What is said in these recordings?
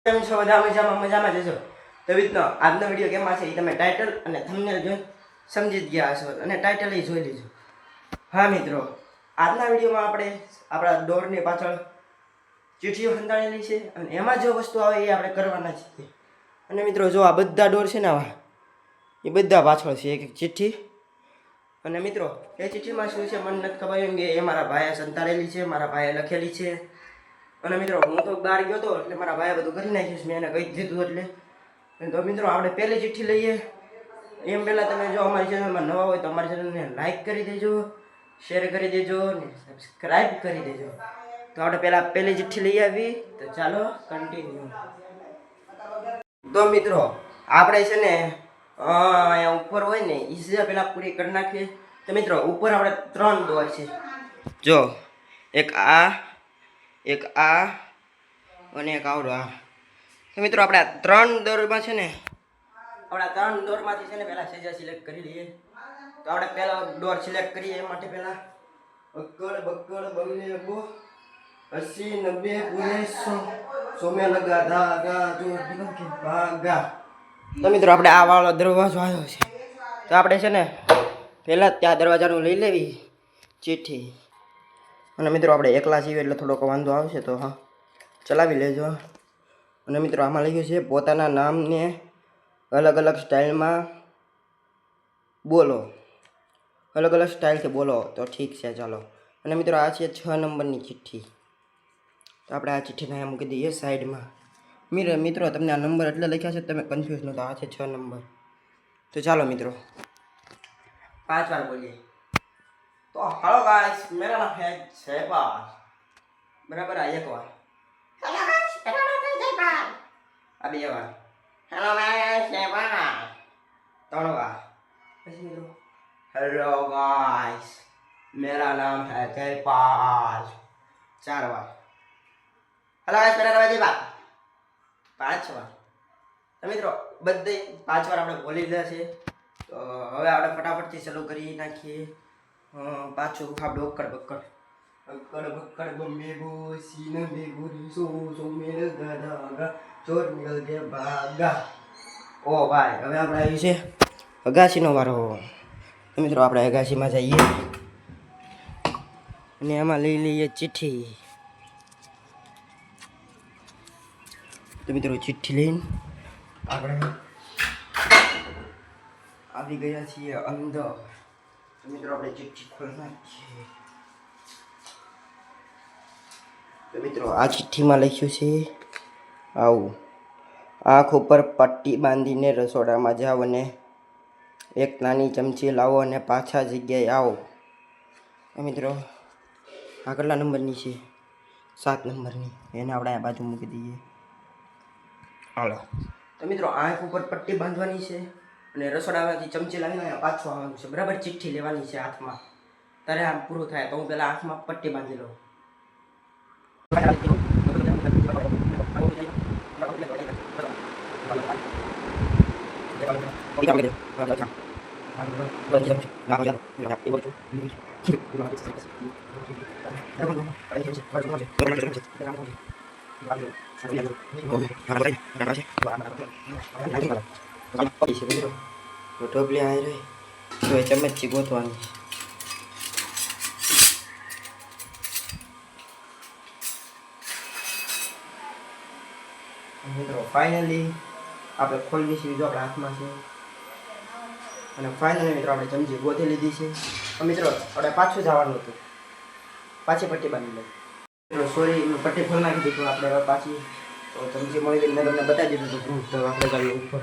કેમ છો બધા? મજામાં જશો. તો રીતનો આજનો વિડીયો કેમાં છે એ તમે ટાઇટલ અને થંબનેલ જોઈ સમજી જ ગયા હશો અને ટાઇટલ એ જોઈ લીધું. હા મિત્રો, આજના વિડીયોમાં આપણે આપણા દોરની પાછળ ચીઠીઓ હંતાડેલી છે અને એમાં જો વસ્તુ આવે એ આપણે કરવાના છીએ. અને મિત્રો જો આ બધા ડોર છે ને આવા એ બધા પાછળ છે એક એક ચિઠ્ઠી. અને મિત્રો એ ચિઠ્ઠીમાં શું છે મને નથી ખબર, એમ કે એ મારા ભાઈએ સંતાડેલી છે, મારા ભાઈએ લખેલી છે. અને મિત્રો હું તો બહાર ગયો હતો એટલે મારા ભાઈએ બધું કરી નાખ્યું, મેં એને કહી દીધું. એટલે તો મિત્રો આપણે પહેલી ચિઠ્ઠી લઈએ. એમ પહેલાં તમે જો અમારી ચેનલમાં નવા હોય તો અમારી ચેનલને લાઈક કરી દેજો, શેર કરી દેજો ને સબસ્ક્રાઈબ કરી દેજો. તો આપણે પહેલી ચિઠ્ઠી લઈ આવી. તો ચાલો કન્ટિન્યુ. તો મિત્રો આપણે છે ને અહીંયા ઉપર હોય ને એ સીધા પહેલાં પૂરી કરી નાખીએ. તો મિત્રો ઉપર આપણે 3 દોર છે, જો એક આ અને એક આવડો આ. તો મિત્રો આપણે આ 3 દોરમાં છે ને આપણા 3 દોરમાંથી છે ને પહેલાં સેજા સિલેક્ટ કરી લઈએ. તો આપણે પહેલો દોર સિલેક્ટ કરીએ. એ માટે પહેલાં અક્કડ બક્કડ બંને બો 80 90 પૂરે 100 में लगा धागा जो निकल के भागा. તો મિત્રો આપણે આ વાળો દરવાજો આવ્યો છે. તો આપણે છે ને પહેલાં ત્યાં દરવાજાનું લઈ લેવી ચિઠ્ઠી. અને મિત્રો આપણે એકલા છીએ એટલે થોડોક વાંધો આવશે, તો હા ચલાવી લેજો. અને મિત્રો આમાં લખ્યું છે પોતાના નામને અલગ અલગ સ્ટાઇલમાં બોલો, અલગ અલગ સ્ટાઇલથી બોલો. તો ઠીક છે ચાલો. અને મિત્રો આ છે 6 નંબરની ચિઠ્ઠી. તો આપણે આ ચિઠ્ઠીને અહીંયા મૂકી દઈએ સાઈડમાં. મિત્રો તમને આ નંબર એટલે લખ્યા છે તમે કન્ફ્યુઝ નહોતા, આ છે 6 નંબર. તો ચાલો મિત્રો 5 વાર બોલીએ. તો હેલો ગાઈસ, मेरा नाम है जयपाल. बराबर आ एक बार हेलो गाइस, मेरा नाम है जयपाल. अब ये बार हेलो गाइस जयपाल. 3 बार. પછી મિત્રો हेलो गाइस, मेरा नाम है जयपाल. 4 बार हेलो गाइस, मेरा नाम है जयपाल. 5 बार. તો મિત્રો બધે 5 વાર આપણે બોલી લીધા છે. તો હવે આપણે ફટાફટથી ચાલુ કરી નાખીએ. પાછું આપણે અક્કડ બક્કડ બમ્બે બો સીન બેગુ સો મેર ગધા ચોર નિકલ કે ભાગા. ઓ ભાઈ, હવે આપણે આવ્યું છે અગાસીનો વારો. તો મિત્રો આપણે અગાસીમાં જઈએ અને એમાં લઈ લઈએ ચિઠ્ઠી. તો મિત્રો ચિઠ્ઠી લઈને આપણે આવી ગયા છીએ અંદર. તો મિત્રો આપણે ચિઠ્ઠી ખોલી નાખીએ. તો મિત્રો આ ચિઠ્ઠીમાં લખ્યું છે આવું: આંખ ઉપર પટ્ટી બાંધીને રસોડામાં જાઓ અને એક નાની ચમચી લાવો અને પાછા જગ્યાએ આવો. મિત્રો આ કેટલા નંબરની છે? 7 નંબરની. એને આપણે આ બાજુ મૂકી દઈએ. હાલો. તો મિત્રો આંખ ઉપર પટ્ટી બાંધવાની છે અને રસોડામાંથી ચમચી લાવીને પાછું આવવાનું છે. બરાબર, ચિઠ્ઠી લેવાની છે હાથમાં. ત્યારે આમ પૂરું થાય. તો હું પહેલાં હાથમાં પટ્ટી બાંધી લઉં. ઢોબલી આવી રહી તો ચમચી ગોતવાની. મિત્રો ફાઇનલી આપણે ખોલી દઈશું. જો આપણા હાથમાં છે અને ફાઇનલી મિત્રો આપણે ચમચી ગોતી લીધી છે. મિત્રો આપણે પાછું જવાનું હતું, પાછી પટ્ટી બાંધી લઈ. મિત્રો સોરી, પટ્ટી ખોલી નાખી દીધું આપણે. હવે પાછી તો ચમચી મળી ગઈ. મેં તમને બતાવી દીધું હતું પ્રૂફ. તો આપણે જઈએ ઉપર.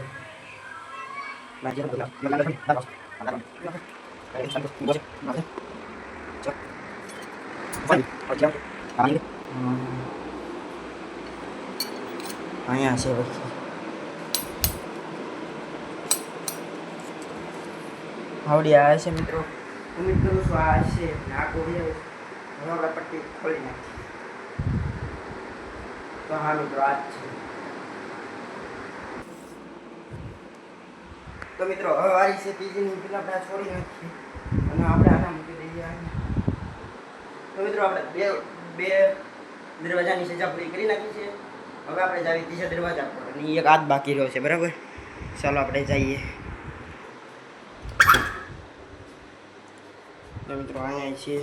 અહીંયા છે વસ્તુ. આવડી આવે છે મિત્રો. ઉમ્મીદ કરું છું આ છે. આ કોડી હવે આપણે પટ્ટી ખોલી નાખીએ. તો હા મિત્રો આ જ છે. તો મિત્રો હવે વારી છે ત્રીજીની. પેલા આપણે છોડી નાખીએ અને આપણે આના મૂકી દઈએ. તો મિત્રો આપણે બે દરવાજાની સજા પૂરી કરી નાખી છે. હવે આપણે જઈએ ત્રીજા દરવાજા પર અને એક હાથ બાકી રહ્યો છે બરાબર. ચાલો આપણે જઈએ. મિત્રો અહીંયા છીએ.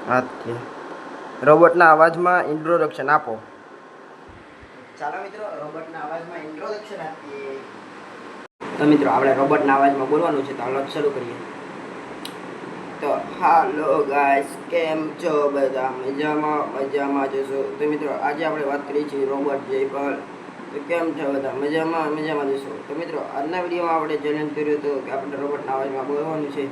હાથથી રોબોટના અવાજમાં ઇન્ટ્રોડક્શન આપો. ચાલો મિત્રો રોબોટના અવાજમાં ઇન્ટ્રોડક્શન આપીએ. તો મિત્રો આપણે રોબોટના અવાજમાં બોલવાનું છે તો હાલો શરૂ કરીએ. તો હાલો ગાઈસ, કેમ છો બધા? મજામાં જશો? તો મિત્રો આજે આપણે વાત કરીએ છીએ રોબોટ જયપાલ. તો કેમ છો બધા? મજામાં જશો? તો મિત્રો આજના વિડીયોમાં આપણે ચેલેન્જ કર્યું હતું કે આપણે રોબોટના અવાજમાં બોલવાનું છે.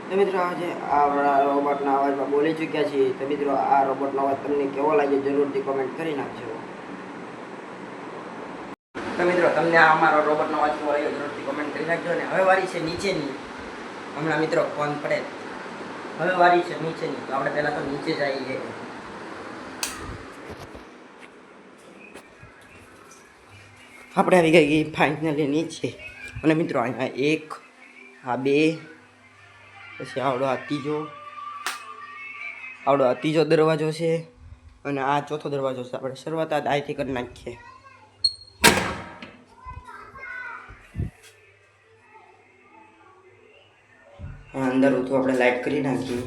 તો મિત્રો આજે આ રોબોટના અવાજમાં બોલી ચૂક્યા છીએ. તો મિત્રો આ રોબોટનો અવાજ તમને કેવો લાગે જરૂરથી કોમેન્ટ કરી નાખજો. તો મિત્રો તમને આ અમારો રોબોટનો અવાજ કેવો લાગ્યો જરૂરથી કોમેન્ટ કરી નાખજો. અને હવે વારી છે નીચેની. હમણાં મિત્રો ફોન પડે. હવે વારી છે નીચેની. તો આપણે પહેલાં તો નીચે જઈએ. આપણે આવી ગઈ ફાઇનલી નીચે. અને મિત્રો અહીંયા એક, આ બે, પછી આવડો આ ત્રીજો દરવાજો છે અને આ ચોથો દરવાજો છે. આપણે શરૂઆત અહીંથી કરી નાખીએ. અંદર તો આપણે લાઇટ કરી નાખીએ.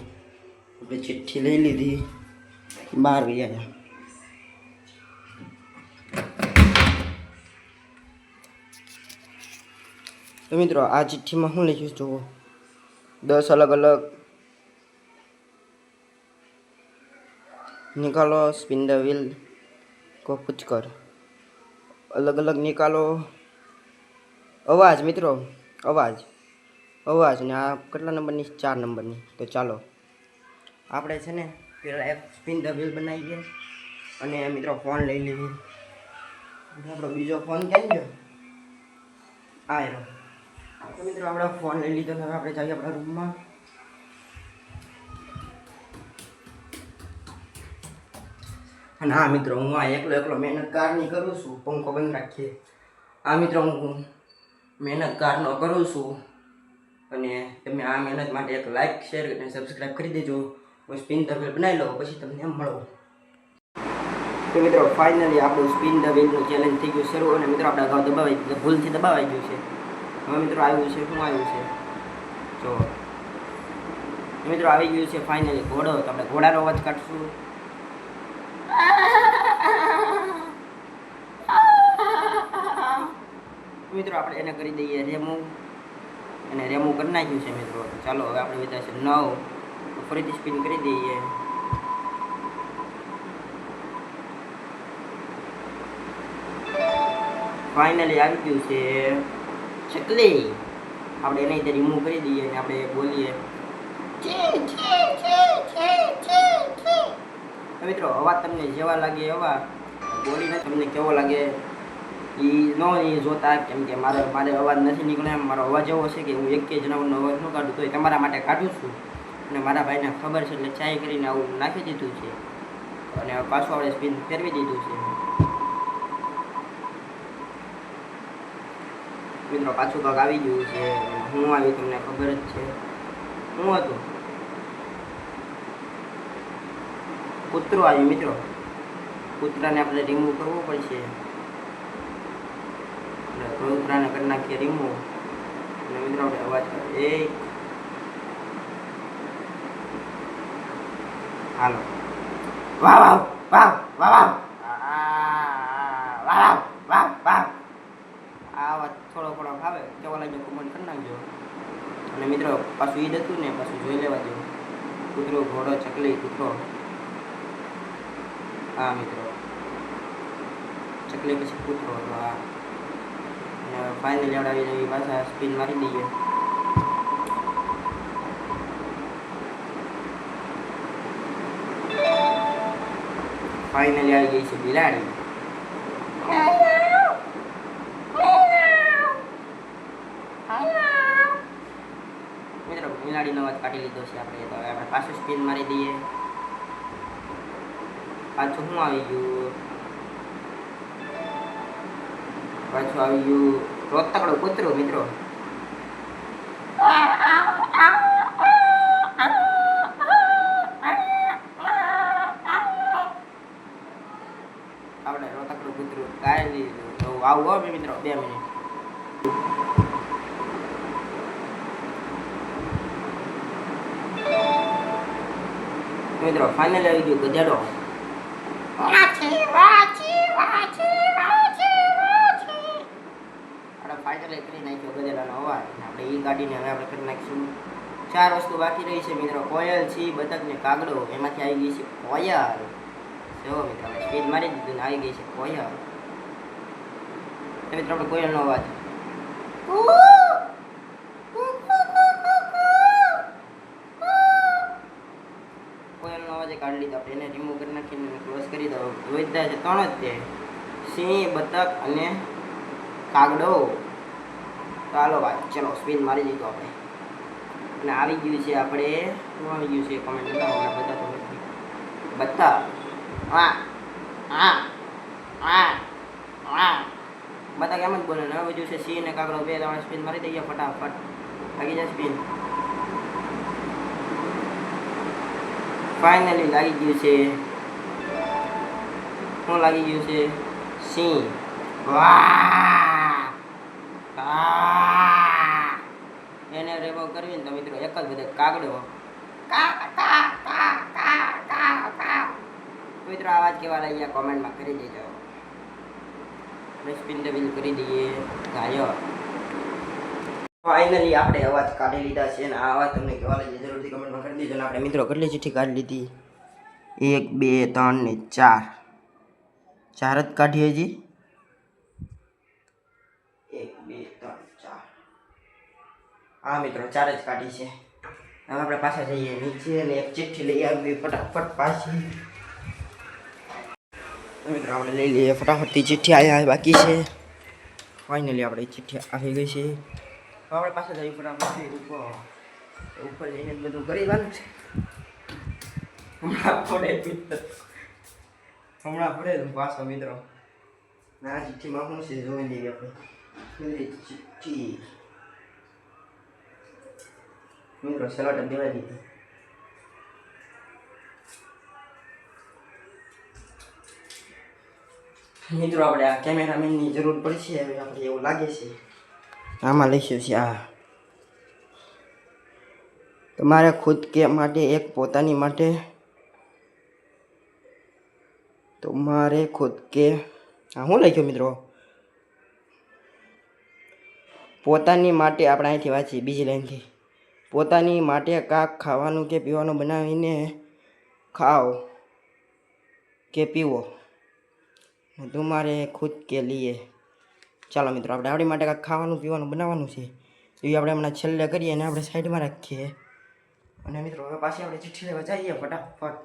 આપણે ચિઠ્ઠી લઈ લીધી, બહાર ગયા. તો મિત્રો આ ચિઠ્ઠીમાં શું લખ્યું જુઓ. 10 अलग अलग निकालो स्पिन द व्हील को पूछकर. अलग अलग निकालो. અવાજ મિત્રો, અવાજ ને આ કેટલા નંબરની? 4 નંબરની. તો ચાલો આપણે છે ને પેલા એક સ્પિન ધ વ્હીલ બનાવીએ અને મિત્રો ફોન લઈ લઈએ. આપણો બીજો ફોન ક્યાં ગયો? આ રહ્યો. તો મિત્રો આપણે ફોન લઈ લીધો. હવે આપણે જઈએ આપણા રૂમમાં. અને હા મિત્રો હું આ એકલો મહેનત કારની કરું છું. પંખો બંધ રાખીએ. આ મિત્રો હું મહેનત કારનો કરું છું અને તમે આ મહેનત માટે એક લાઈક, શેર અને સબસ્ક્રાઈબ કરી દેજો. હું સ્પિન ધ વ્હીલ બનાવી લઉં પછી તમને મળો. તો મિત્રો ફાઇનલી આપણું સ્પિન ધ વ્હીલનું ચેલેન્જ થઈ ગયું શરૂ. અને મિત્રો આપણે અગાઉ ભૂલથી દબાવાઈ ગયું છે. હવે મિત્રો આવ્યું છે, શું આવ્યું છે જો મિત્રો આવી ગયું છે ફાઇનલી ઘોડો. તો આપણે ઘોડાનો અવાજ કાઢશું. મિત્રો આપણે એને કરી દઈએ રેમૂવ. એને રેમૂવ કરી નાખ્યું છે મિત્રો. ચાલો હવે આપણે વિચાર છે 9. ફરીથી સ્પિન કરી દઈએ. ફાઇનલી આવી ગયું છે ચકલી. આપણે એને રીતે રિમૂવ કરી દઈએ અને આપણે બોલીએ મિત્રો. અવાજ તમને જેવા લાગે એવા બોલીને તમને કેવો લાગે એ જોતા, કેમ કે મારે અવાજ નથી નીકળે. મારો અવાજ એવો છે કે હું એક જણાવરનો અવાજ ન કાઢું તો એ તમારા માટે કાઢું છું. અને મારા ભાઈને ખબર છે એટલે ચાય કરીને આવું નાખી દીધું છે અને પાછું આપણે સ્પિન ફેરવી દીધું છે મિત્રો. પાછું કાંક આવી ગયું છે. હું આવી તમને ખબર જ છે. શું હતું? કૂતરો આવ્યું મિત્રો. કૂતરાને આપણે રિમૂવ કરવો પડશે. કૂતરાને કરી નાખીએ રિમૂવ. અને મિત્રો આપણે અવાજ કરીએ. હાલો વાવ વાવ વાવ વાવ વાવ વાવ વાવ. આ અવાજ થોડો ભાવે કેવો લાગ્યો કોમેન્ટ કરી નાખજો. અને મિત્રો પાછું ઈદ હતું ને, પાછું જોઈ લેવા દો. કૂતરો, ઘોડો, ચકલી, કૂતરો. હા મિત્રો ચકલી પછી કૂતરો. તો આ ફાઇનલી આવડાવી નવી પાછા સ્પિન મારી દઈએ. ફાઇનલી આવી ગઈ છે બિલાડી. મિત્રો બિલાડીનો અવાજ કાઢી લીધો છે આપણે. તો હવે આપણે પાછું સ્પિન મારી દઈએ. પાછું શું આવી ગયું? પાછું આવી ગયું રોતકડો કૂતરો મિત્રો. આવું હો મિત્રો 2 મિનિટ. મિત્રો ફાઇનલ આવી ગયું ગધેડો. આપણે ફાઇનલી કરી નાખ્યો ગધેડાનો અવાજ. આપણે એ ગાડીને હવે આપણે કરી નાખીશું. 4 વસ્તુ બાકી રહી છે મિત્રો. કોયલ છે, બતક ને કાગડો. એમાંથી આવી ગઈ છે કોયલ. જો મિત્રો આપણે સ્પીડ મારી દીધું ને આવી ગઈ છે કોયલ. મિત્રો આપણે કોયલનો અવાજ કોયલનો અવાજ કાઢી લીધો. આપણે એને રિમૂવ કરી નાખીને ક્લોઝ કરી દો. વધ્યા છે 3 જ છે, સિંહ, બતક અને કાગડો. ચાલો ભાઈ, ચલો સ્પીડ મારી દીધો આપણે. અને આવી ગયું છે આપણે શું આવી ગયું છે કોમેન્ટ બતાવો. બધા તો બતક. હા હા હા હા બતક એમ જ બોલે ને. હવે બધું છે સિંહ ને કાગડો. 2 તમારે સ્પીડ મારી દઈએ ફટાફટ. લાગી જાય સ્પીડ. ફાઇનલી લાગી ગયું છે. શું લાગી ગયું છે? સિંહ. વાહ એને રિમૂવ કરવી ને તો મિત્રો એક જ બધે કાગડો. મિત્રો આવાજ કેવા લાગ્યા કોમેન્ટમાં કરી દેજો. સ્પિન ડબલ કરી દઈએ ગાયો. ફાઇનલી આપણે અવાજ કાઢી લીધા છે અને આ અવાજ તમને કેવા લાગ્યા જરૂરથી કમેન્ટમાં કરી દેજો. અને આપણે મિત્રો કેટલી ચિઠ્ઠી કાઢી લીધી? 1 2 3 ને 4 જ કાઢી હજી. 1 2 3 4. હા મિત્રો 4 જ કાઢી છે. હવે આપણે પાછા જઈએ નીચે અને એક ચિઠ્ઠી લઈ આવી ફટાફટ પાછી. મિત્રો આપણે લઈ લઈએ ફટાફટથી. ચિઠ્ઠી આવ્યા બાકી છે. ફાઇનલી આપણે ચિઠ્ઠી આવી ગઈ છે. આપણે પાછા જઈએ ફટાફટથી ઉપર જઈને બધું કરીવાનું છે. હમણાં પડે પાછો મિત્રો. ના ચિઠ્ઠીમાં શું છે જોઈ લઈએ આપણે. ચિઠ્ઠી મિત્રો સલાડ દેવા દીધી. મિત્રો આપણે આ કેમેરામેનની જરૂર પડશે હવે. આપણે એવું લાગે છે આમાં લઈશું છે. આ તમારે ખુદ કે માટે એક પોતાની માટે. તમારે ખુદ કે હું લખ્યું મિત્રો? પોતાની માટે. આપણે અહીંથી વાંચીએ બીજી લાઈનથી. પોતાની માટે કાંક ખાવાનું કે પીવાનું બનાવીને ખાઓ કે પીવો. તમારે ખુદ કે લીએ. ચાલો મિત્રો આપણે આપણી માટે કાંઈક ખાવાનું પીવાનું બનાવવાનું છે. એ આપણે હમણાં છેલ્લે કરીએ અને આપણે સાઈડમાં રાખીએ. અને મિત્રો હવે પાછી આપણે ચિઠ્ઠી લેવા જઈએ ફટાફટ.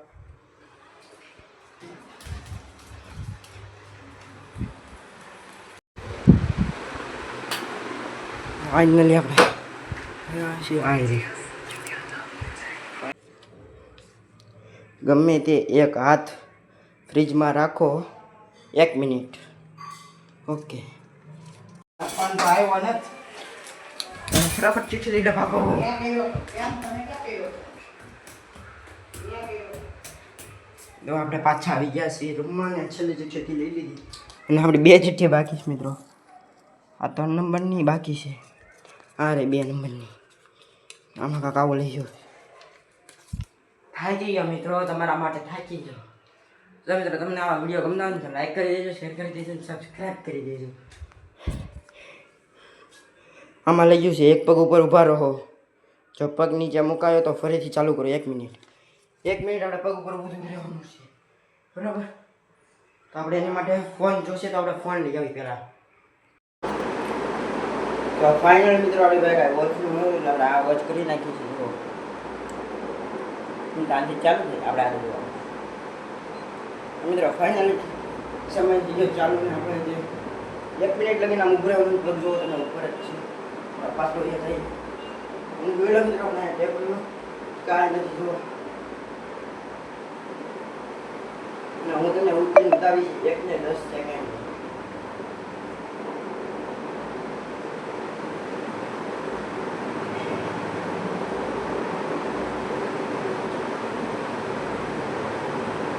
ફાઇનલી આપણે ગમે તે એક હાથ ફ્રીજમાં રાખો 1 મિનિટ. ઓકે ફટાફટ ચિઠ્ઠી લઈને ભાગો. તો આપણે પાછા આવી ગયા છીએ રૂમમાં ને છેલ્લી ચિઠ્ઠી લઈ લીધી. અને આપણે 2 ચિઠ્ઠી બાકી છે મિત્રો. આ 3 નંબરની બાકી છે. આ રે 2 નંબરની. આમાં કાંક આવો લઈ જાઓ. થાકી ગયો મિત્રો, તમારા માટે થાકી ગયો. જો મિત્રો તમને આ વિડીયો ગમતો હોય તો લાઈક કરી દેજો, શેર કરી દેજો, સબસ્ક્રાઈબ કરી દેજો. આમાં લઈ ગયું છે એક પગ ઉપર ઊભા રહો. જો પગ નીચે મુકાયો તો ફરીથી ચાલુ કરો 1 મિનિટ. 1 મિનિટ આપણે પગ ઉપર ઊભું રહેવાનું છે, બરાબર? તો આપણે એની માટે ફોન જોશે તો આપણે ફોન લઈ આવી પહેલાં. તો ફાઇનલ મિત્રો આપણી ભાઈ વોચનું હોય એટલે આપણે આ વોચ કરી નાખીએ છીએ. જો ત્યાંથી ચાલુ છે આપણે આ જોવા મિત્રો. ફાઇનલ સમય બીજો ચાલુ ને આપણે જે 1 મિનિટ લગીને આમ ઉભું રહેવાનું. પગ જોવો તમે ઉપર જ છે. પાછો એ થઈ હું જોઈ મિત્રો આપણે ટેબલ કાંઈ નથી જુઓ. અને હું તમને ઉઠીને બતાવીશ 1 ને 10 સેકન્ડ.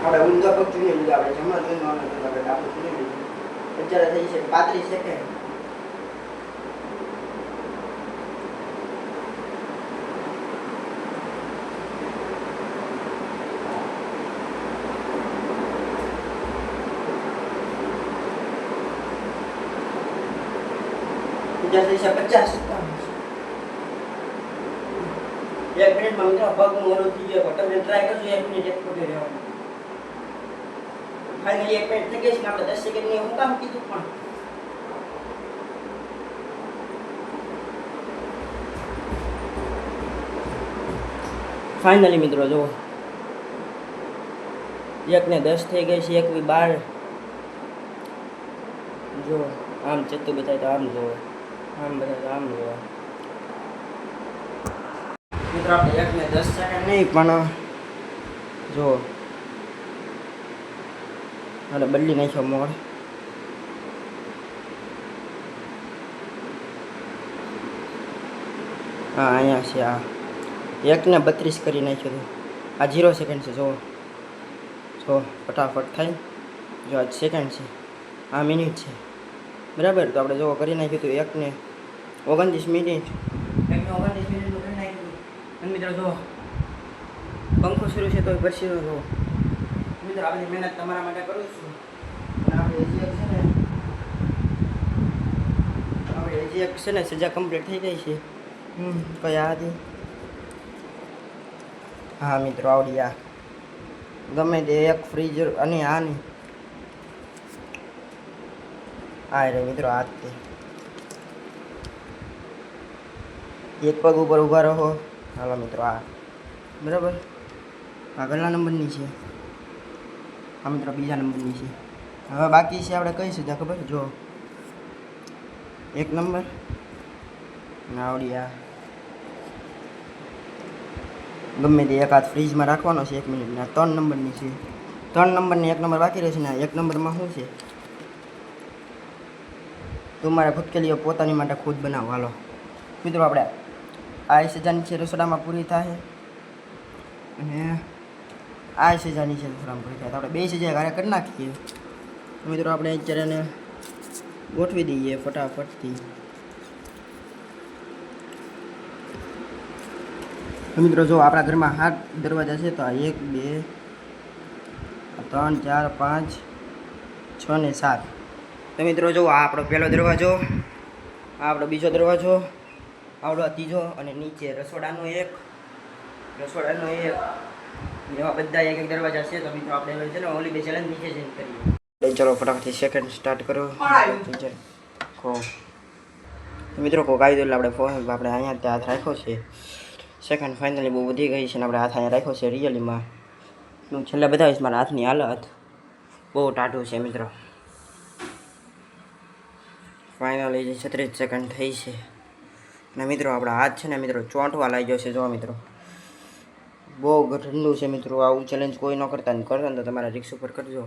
આપણે ઊંધા પગ ચૂની લીધા. આપણે જમા જોઈને આપણે ડાબું ચૂની લીધું. અત્યારે થઈ છે 35 સેકન્ડ. અત્યારે થઈ છે 50. 1 મિનિટમાં મિત્રો પગનું ઓલું થઈ ગયો. તમે ટ્રાય કરજો 1 મિનિટ એક પગે રહેવાનું. ફાઇનલી 1 મિનિટ થઈ ગઈ છે. આપણે 10 સેકન્ડની હું કામ કીધું પણ ફાઇનલી મિત્રો જો 1 ને 10 થઈ ગઈ છે. 1 12 જો આમ ચત્તુ બતાય તો આમ જોવો, આમ બતાય તો આમ જોવો. મિત્રો આપણે 1 ને 10 સેકન્ડ નહીં પણ જો અને બદલી નાખ્યો મોડ. હા અહીંયા છે. આ 1 ને 32 કરી નાખ્યું હતું. આ 0 સેકન્ડ છે. જો ફટાફટ થાય. જો આ સેકન્ડ છે, આ મિનિટ છે, બરાબર. તો આપણે જો કરી નાખ્યું હતું 1 ને 29 મિનિટ. 1 ને 29 મિનિટનું કરી નાખ્યું હતું. અને મિત્રો જો પંખો શરૂ છે તો પરસીનો જો મિત્રો આપણી મહેનત તમારા માટે કરું છું. અને આપણે હજી એક છે ને સજા કમ્પ્લીટ થઈ ગઈ છે. કઈ આ હતી? હા મિત્રો આવડી. આ ગમે તે એક ફ્રીઝર અને આની આ રે મિત્રો આ તે એક પગ ઉપર ઊભા રહો. હાલો મિત્રો આ બરાબર. આ કેટલા નંબરની છે? આ મિત્રો બીજા નંબરની છે. હવે બાકી છે આપણે કઈ સજા ખબર? જો 1 નંબર આવડી. આ ગમે તે એક હાથ ફ્રીજમાં રાખવાનો છે 1 મિનિટના. 3 નંબરની છે. 3 નંબરની 1 નંબર બાકી રહેશે ને. 1 નંબરમાં શું છે? તમારે ભટકેલીઓ પોતાની માટે ખુદ બનાવો. હાલો મિત્રો આપણે આ સજા નીચે રસોડામાં પૂરી થાય અને આ સજા નીચે રસોડામાં પૂરી થાય. તો આપણે 2 સજા ઘરે કરી નાખીએ. મિત્રો આપણે અત્યારે એને ગોઠવી દઈએ ફટાફટથી. મિત્રો જો આપણા ઘરમાં 7 દરવાજા છે. તો આ 1 2 3 4 5 6 ને 7. તો મિત્રો જો આ આપણો પહેલો દરવાજો, આ આપણો બીજો દરવાજો, આવડો ત્રીજો અને નીચે રસોડાનો એક એવા બધા એક દરવાજા છે. તો મિત્રો આપણે છે ને ઓલી 2 ચેલેન્જ નીચે જઈને કરીએ. ચલો ફટાફટથી સેકન્ડ સ્ટાર્ટ કરો. મિત્રો કોક આવી દો એટલે આપણે અહીંયા ત્યાં હાથ રાખ્યો છે. સેકન્ડ ફાઇનલી બહુ વધી ગઈ છે ને આપણે હાથ અહીંયા રાખ્યો છે. રિયલીમાં હું છેલ્લે બતાવીશ મારા હાથની હાલત. બહુ ટાઢું છે મિત્રો. ફાઇનલી 36 સેકન્ડ થઈ છે અને મિત્રો આપણા હાથ છે ને મિત્રો ચોંટવા લાગી ગયો છે. જો મિત્રો બહુ ઠંડુ છે મિત્રો. આવું ચેલેન્જ કોઈ ન કરતા ને તો તમારા રિક્સ ઉપર કરજો.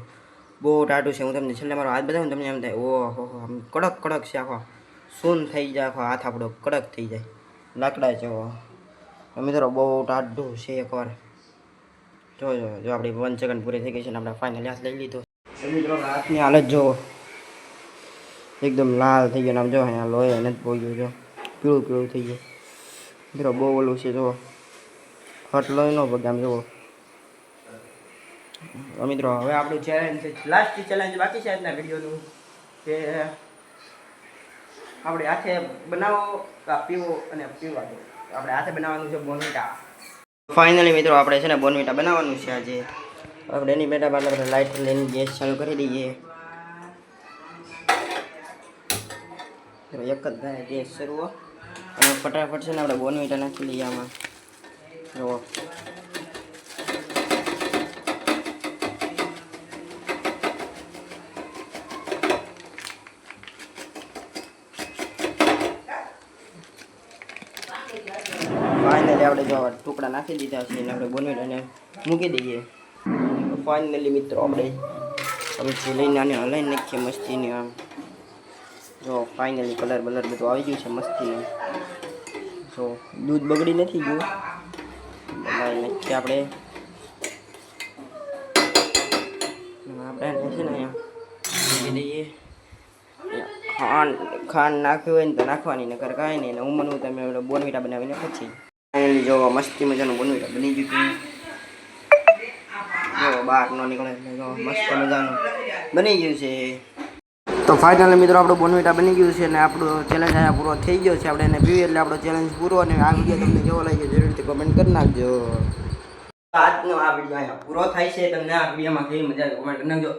બહુ ટાઢું છે. હું તમને છેલ્લે મારો હાથ બતાવું તમને એમ થાય ઓહો આમ કડક છે. આખો સૂન થઈ જાય. આખો હાથ આપણો કડક થઈ જાય લાકડા જેવો. મિત્રો બહુ ટાઢું છે. એકવાર જો આપણી 1 સેકન્ડ પૂરી થઈ ગઈ છે ને આપણે ફાઇનલી હાથ લઈ લીધો. મિત્રો હાથની હાલત જો એકદમ લાલ થઈ ગયો. આમ જો અહીંયા લોહી નથી પહોંચ્યું. જો પીળું થઈ ગયું. મિત્રો બહુ ઓલું છે. જો હટ લોહી ન પગે આમ જુઓ. મિત્રો હવે આપણું ચેલેન્જ છે, લાસ્ટ ચેલેન્જ બાકી છે આજના વિડીયોનું, કે આપણે હાથે બનાવો પીવો અને પીવા દો. આપણે હાથે બનાવવાનું છે બોનવીટા. ફાઇનલી મિત્રો આપણે છે ને બોનવીટા બનાવવાનું છે આજે. આપણે એની બેટા બાદ આપણે લાઇટ લઈને ગેસ ચાલુ કરી દઈએ. એક જ થાય ગેસ શરૂ અને ફટાફટ છે ને આપણે બોનવીટા નાખી લઈએ આમાં. જુઓ ફાઇનલી આપણે જો ટુકડા નાખી દીધા છે અને આપણે બોનવીટાને મૂકી દઈએ. ફાઇનલી મિત્રો આપણે હવે લઈને આને હલાવી નાખીએ મસ્તીની. આમ જો ફાઇનલી કલર બલર બધું આવી ગયું છે મસ્તીનું. જો દૂધ બગડી નથી ગયું. હલાવી નાખીએ આપણે છે ને અહીંયા મૂકી દઈએ. ખાંડ નાખ્યું હોય ને તો નાખવાની નકર કાંઈ નહીં. ને ઉમરનું તમે બોનવીટા બનાવીને પછી ફાઇનલી જો મસ્તી મજાનું બોનવીટા બની ગયું હતું. જો બહાર ન નીકળે એટલે જો મસ્ત મજાનું બની ગયું છે. તો ફાઇનલી મિત્રો આપણું બોનવીટા બની ગયું છે ને આપણું ચેલેન્જ અહીંયા પૂરો થઈ ગયો છે. આપણે એને પીવી એટલે આપણો ચેલેન્જ પૂરો. અને આ વિડીયો તમને કેવો લાગ્યો જરૂરથી કમેન્ટ કરી નાખજો. આજનો આ વિડીયો અહીંયા પૂરો થાય છે. તમને આ વિડીયોમાં કેવી મજા આવી કમેન્ટ કરી નાખજો.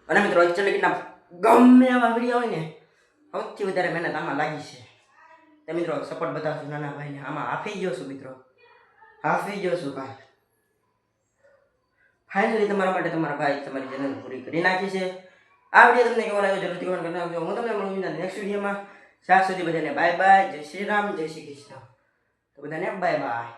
અને મિત્રો એકચ્યુઅલી કેટલા ગમે એવા વિડીયો હોય ને સૌથી વધારે મહેનત આમાં લાગી છે. તે મિત્રો સપોર્ટ બતાવશું નાના ભાઈને. આમાં હાફી ગયો છું મિત્રો, હાફી ગયો છું ભાઈ. ફાઇનલી તમારા માટે તમારા ભાઈ તમારી ચેનલ પૂરી કરી નાખી છે. આ વિડીયો તમને કેવો લાગ્યો જરૂરથી કમેન્ટ કરી નાખજો. હું તમને મળું નેક્સ્ટ વિડીયોમાં. ત્યાં સુધી બધાને બાય બાય. જય શ્રી રામ, જય શ્રી કૃષ્ણ. તો બધાને બાય બાય.